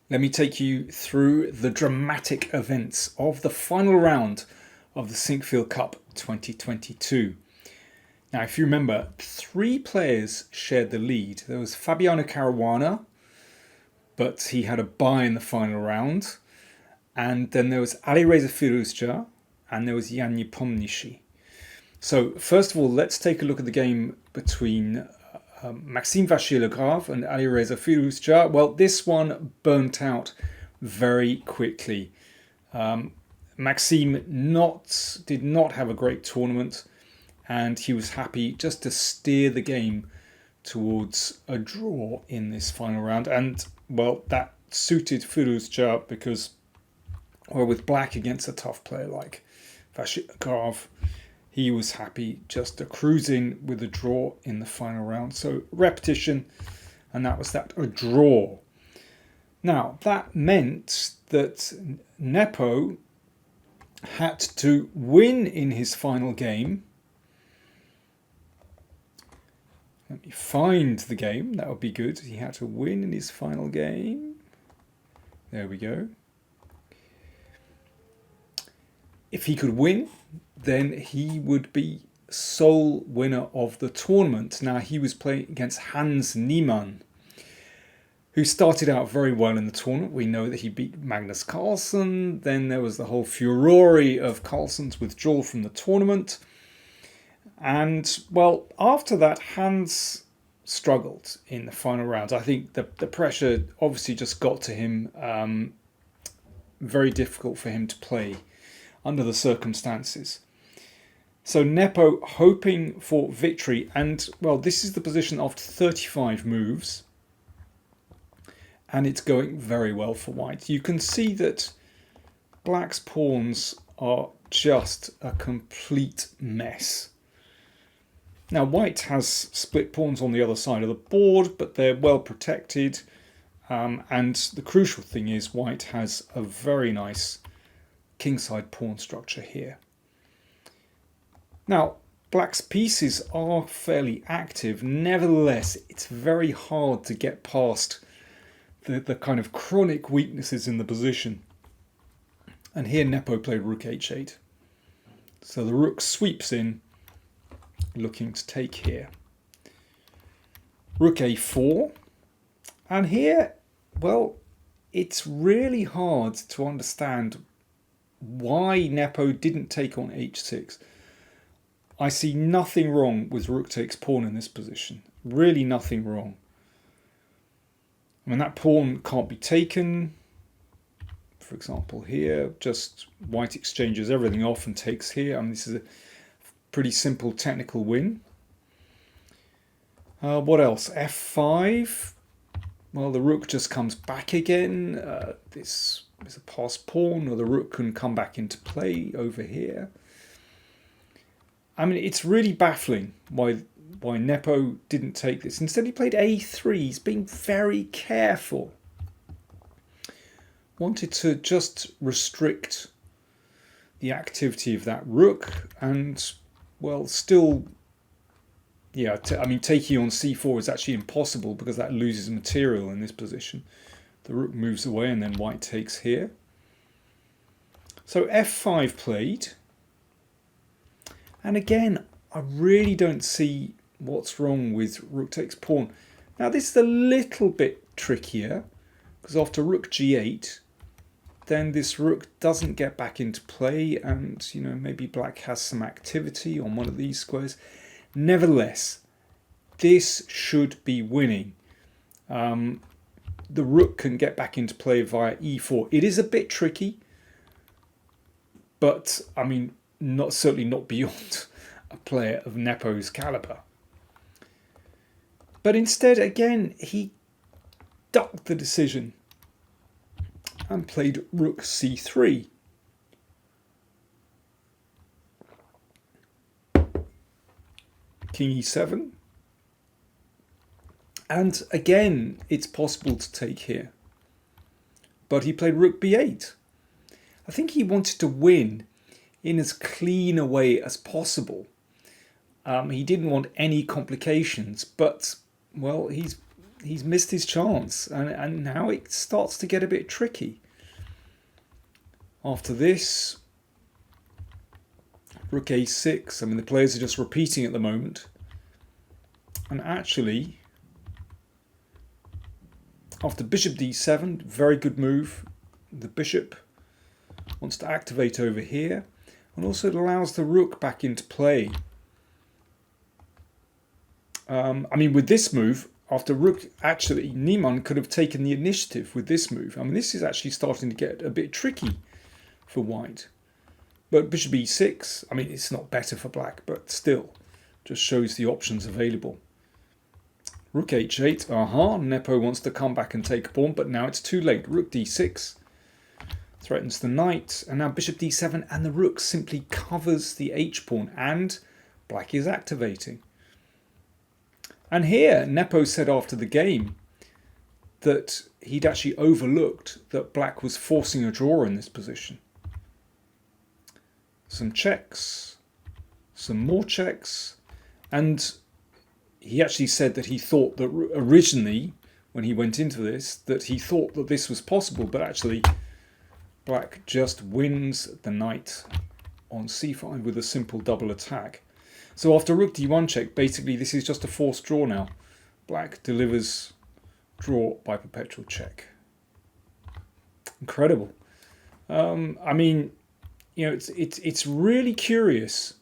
Let me take you through the dramatic events of the final round of the Sinquefield Cup 2022. Now, if you remember, 3 players shared the lead. There was Fabiano Caruana, but he had a bye in the final round. And then there was Alireza Firouzja, and there was Jan Nepomniachtchi. So, first of all, let's take a look at the game between Maxime Vachier-Lagrave and Alireza Firouzja. Well, this one burnt out very quickly. Maxime did not have a great tournament, and he was happy just to steer the game towards a draw in this final round. And, well, that suited Firouzja because, well, with black against a tough player like Vachier-Lagrave, he was happy just to cruise in with a draw in the final round. So repetition, and that was that, a draw. Now, that meant that Nepo had to win in his final game. Let me find the game, that would be good. He had to win in his final game. There we go. If he could win, then he would be sole winner of the tournament. Now, he was playing against Hans Niemann, who started out very well in the tournament. We know that he beat Magnus Carlsen. Then there was the whole furore of Carlsen's withdrawal from the tournament. And, well, after that, Hans struggled in the final round. I think the pressure obviously just got to him. Very difficult for him to play under the circumstances. So Nepo hoping for victory, and, well, this is the position after 35 moves, and it's going very well for white. You can see that black's pawns are just a complete mess. Now, white has split pawns on the other side of the board, but they're well protected, and the crucial thing is white has a very nice kingside pawn structure here. Now, black's pieces are fairly active. Nevertheless, it's very hard to get past the kind of chronic weaknesses in the position. And here Nepo played rook h8. So the rook sweeps in, looking to take here. Rook a4. And here, well, it's really hard to understand why Nepo didn't take on h6. I see nothing wrong with rook takes pawn in this position. Really nothing wrong. I mean, that pawn can't be taken. For example, here, just white exchanges everything off and takes here. I mean, this is a pretty simple technical win. What else? f5. Well, the rook just comes back again. This is a passed pawn, or the rook can come back into play over here. I mean, it's really baffling why Nepo didn't take this. Instead, he played a3. He's being very careful. Wanted to just restrict the activity of that rook, and, well, still, yeah, I mean, taking on c4 is actually impossible because that loses material in this position. The rook moves away and then white takes here. So f5 played. And again, I really don't see what's wrong with rook takes pawn. Now, this is a little bit trickier because after rook g8, then this rook doesn't get back into play, and, you know, maybe black has some activity on one of these squares. Nevertheless, this should be winning. The rook can get back into play via e4. It is a bit tricky, but, I mean, certainly not beyond a player of Nepo's caliber. But instead, again, he ducked the decision and played rook c3. King e7. And again, it's possible to take here. But he played rook b8. I think he wanted to win in as clean a way as possible. He didn't want any complications, but, well, he's he's missed his chance, and now it starts to get a bit tricky. After this, rook a6. I mean, the players are just repeating at the moment. And actually, after bishop d7, very good move. The bishop wants to activate over here, and also it allows the rook back into play. I mean, with this move, after rook, actually, Niemann could have taken the initiative with this move. I mean, this is actually starting to get a bit tricky for white. But bishop e6, I mean, it's not better for black, but still, just shows the options available. Rook h8, Nepo wants to come back and take a pawn, but now it's too late. Rook d6 threatens the knight, and now bishop d7, and the rook simply covers the h-pawn, and black is activating. And here, Nepo said after the game that he'd actually overlooked that black was forcing a draw in this position. Some checks, some more checks, and he actually said that he thought that originally, when he went into this, that he thought that this was possible, but actually black just wins the knight on c5 with a simple double attack. So after rook d1 check, basically this is just a forced draw now. Black delivers draw by perpetual check. Incredible. I mean, you know, it's really curious,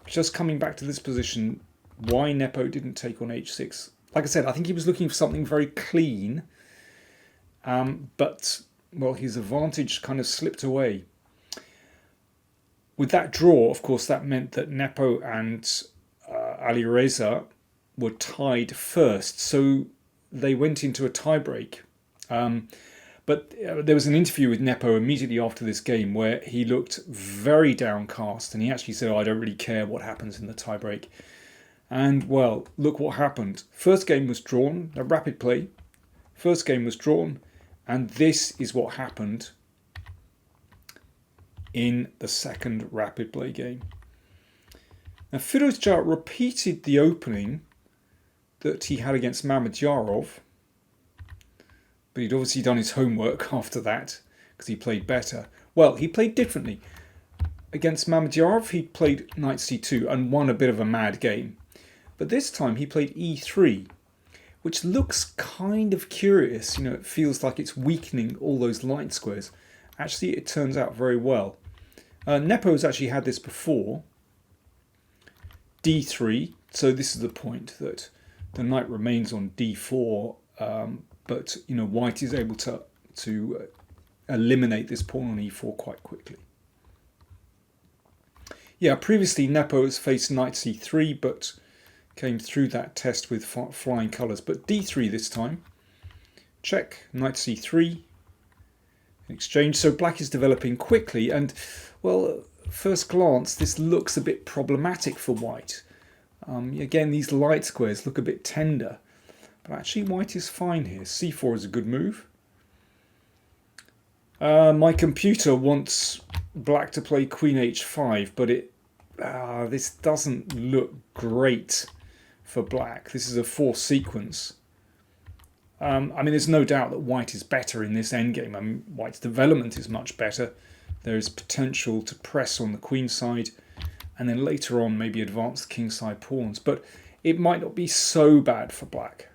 just coming back to this position, why Nepo didn't take on h6. Like I said, I think he was looking for something very clean, but, well, his advantage kind of slipped away. With that draw, of course, that meant that Nepo and Alireza were tied first, so they went into a tiebreak. But there was an interview with Nepo immediately after this game where he looked very downcast, and he actually said, I don't really care what happens in the tiebreak. And, well, look what happened. First game was drawn, a rapid play. First game was drawn, and this is what happened in the second rapid play game. Now, Firuzja repeated the opening that he had against Mamedyarov, but he'd obviously done his homework after that because he played better. Well, he played differently. Against Mamedyarov, he played knight c2 and won a bit of a mad game. But this time he played e3, which looks kind of curious. You know, it feels like it's weakening all those light squares. Actually, it turns out very well. Nepo's actually had this before. d3, so this is the point that the knight remains on d4, but you know, white is able to eliminate this pawn on e4 quite quickly. Yeah, previously Nepo has faced knight c3, but came through that test with flying colours. But d3 this time. Check, knight c3. Exchange. So black is developing quickly, and, well, first glance, this looks a bit problematic for white. Again, these light squares look a bit tender, but actually white is fine here. c4 is a good move. My computer wants black to play queen h5, but this doesn't look great for black. This is a forced sequence. I mean, there's no doubt that white is better in this endgame. I mean, white's development is much better. There is potential to press on the queen side, and then later on maybe advance the kingside pawns. But it might not be so bad for black.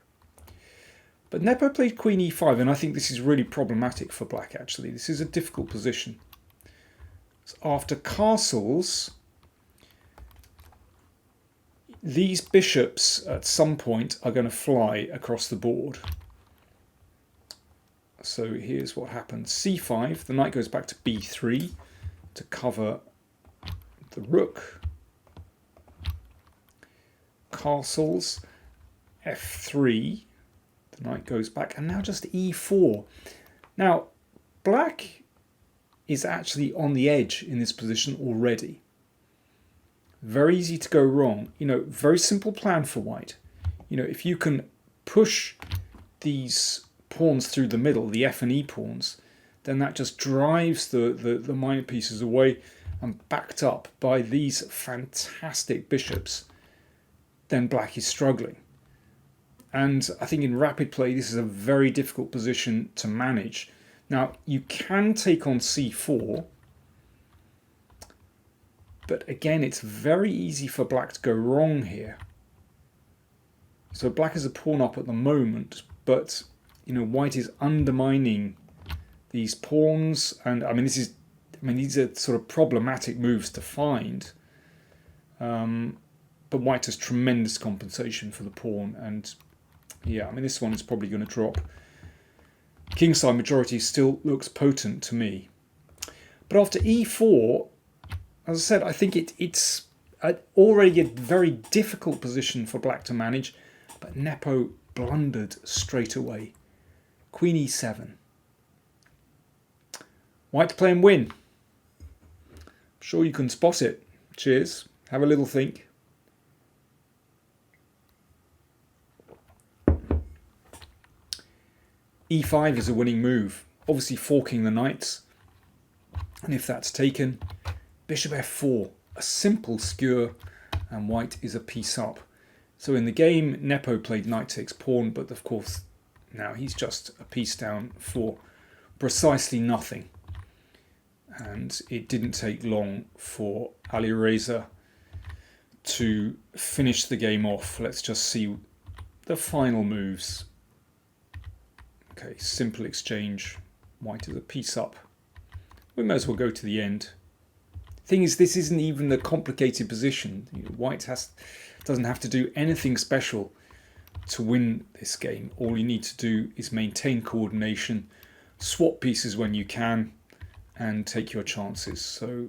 But Nepo played queen e5, and I think this is really problematic for black, actually. This is a difficult position. So after castles, these bishops at some point are going to fly across the board. So here's what happens. c5, the knight goes back to b3 to cover the rook. Castles, f3, the knight goes back, and now just e4. Now, black is actually on the edge in this position already. Very easy to go wrong. You know, very simple plan for white. You know, if you can push these pawns through the middle, the f and e pawns, then that just drives the minor pieces away, and backed up by these fantastic bishops, then black is struggling. And I think in rapid play, this is a very difficult position to manage. Now, you can take on c4, but again, it's very easy for black to go wrong here. So black is a pawn up at the moment, but white is undermining these pawns, and these are sort of problematic moves to find. But white has tremendous compensation for the pawn, and yeah, this one is probably going to drop. Kingside majority still looks potent to me. But after e4, as I said, I think it's already a very difficult position for black to manage, but Nepo blundered straight away. Queen e7. White to play and win. I'm sure you can spot it. Cheers. Have a little think. e5 is a winning move. Obviously forking the knights. And if that's taken, bishop f4. A simple skewer, and white is a piece up. So in the game, Nepo played knight takes pawn, but of course now he's just a piece down for precisely nothing. And it didn't take long for Alireza to finish the game off. Let's just see the final moves. Okay, simple exchange. White is a piece up. We may as well go to the end. Thing is, this isn't even a complicated position. White doesn't have to do anything special to win this game. All you need to do is maintain coordination, swap pieces when you can, and take your chances. So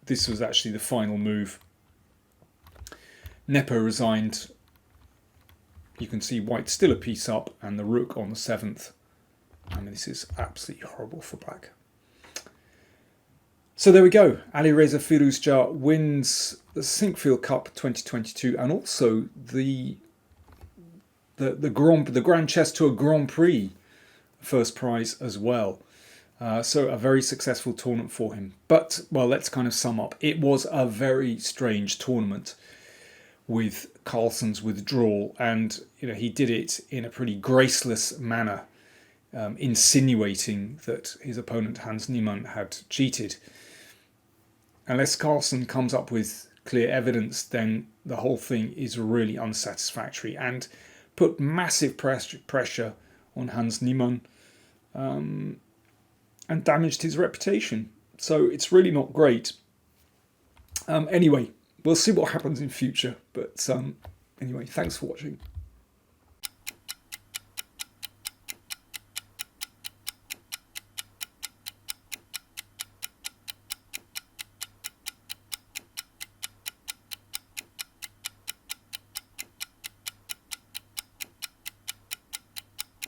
this was actually the final move. Nepo resigned. You can see white still a piece up, and the rook on the 7th. This is absolutely horrible for black. So there we go. Alireza Firouzja wins the Sinquefield Cup 2022, and also the Grand Chess Tour Grand Prix first prize as well. So a very successful tournament for him. But, well, let's kind of sum up. It was a very strange tournament with Carlsen's withdrawal, and he did it in a pretty graceless manner, insinuating that his opponent Hans Niemann had cheated. Unless Carlsen comes up with clear evidence, then the whole thing is really unsatisfactory and put massive pressure on Hans Niemann and damaged his reputation. So it's really not great. Anyway, we'll see what happens in future. But anyway, thanks for watching.